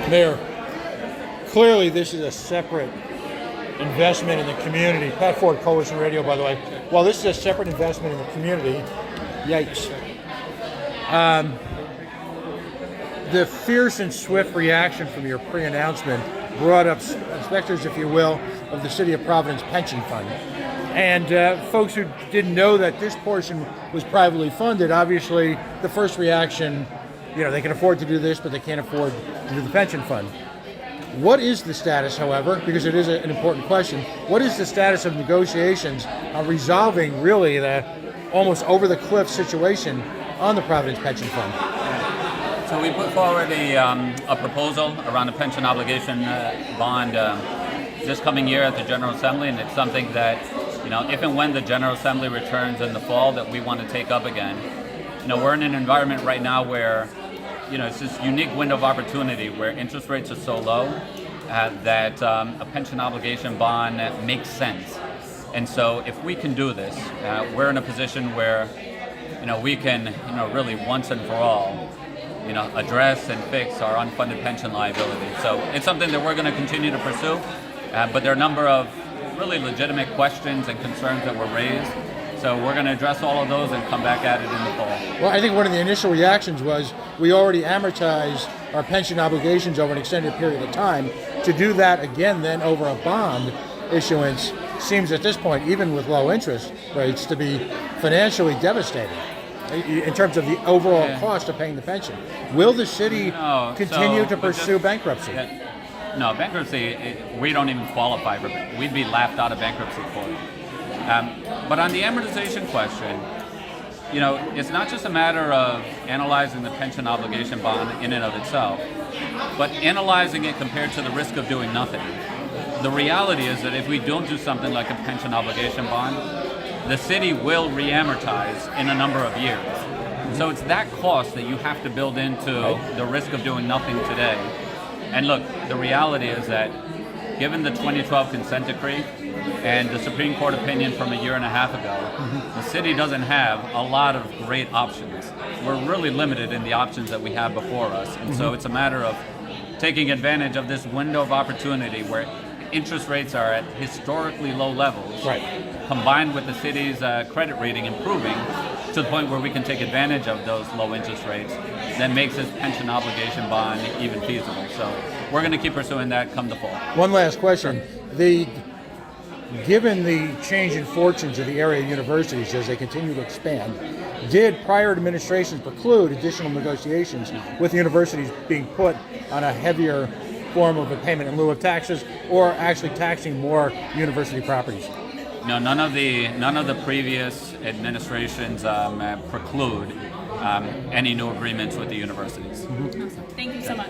Mayor, clearly this is a separate investment in the community. Pat Ford, Coalition Radio, by the way. While this is a separate investment in the community, yikes. The fierce and swift reaction from your pre-announcement brought up inspectors, if you will, of the City of Providence pension fund. And folks who didn't know that this portion was privately funded, obviously the first reaction, they can afford to do this, but they can't afford to do the pension fund. What is the status, however, because it is an important question, what is the status of negotiations on resolving really the almost over-the-cliff situation on the Providence pension fund? So we put forward a proposal around a pension obligation bond this coming year at the General Assembly, and it's something that, if and when the General Assembly returns in the fall, that we want to take up again. We're in an environment right now where, it's this unique window of opportunity where interest rates are so low that a pension obligation bond makes sense. And so if we can do this, we're in a position where, we can, really once and for all, address and fix our unfunded pension liability. So it's something that we're going to continue to pursue, but there are a number of really legitimate questions and concerns that were raised. So we're going to address all of those and come back at it in the fall. Well, I think one of the initial reactions was we already amortize our pension obligations over an extended period of time. To do that again then over a bond issuance seems at this point, even with low interest rates, to be financially devastating in terms of the overall cost of paying the pension. Will the city continue to pursue bankruptcy? No, bankruptcy, we don't even qualify for it. We'd be laughed out of bankruptcy court. But on the amortization question, it's not just a matter of analyzing the pension obligation bond in and of itself, but analyzing it compared to the risk of doing nothing. The reality is that if we don't do something like a pension obligation bond, the city will re-amortize in a number of years. So it's that cost that you have to build into the risk of doing nothing today. And look, the reality is that given the 2012 consent decree and the Supreme Court opinion from a year and a half ago, the city doesn't have a lot of great options. We're really limited in the options that we have before us. And so it's a matter of taking advantage of this window of opportunity where interest rates are at historically low levels, combined with the city's credit rating improving to the point where we can take advantage of those low interest rates, that makes this pension obligation bond even feasible. So we're going to keep pursuing that come the fall. One last question. Given the change in fortunes of the area universities as they continue to expand, did prior administrations preclude additional negotiations with universities being put on a heavier form of a payment in lieu of taxes, or actually taxing more university properties? No, none of the previous administrations preclude any new agreements with the universities. Awesome. Thank you so much.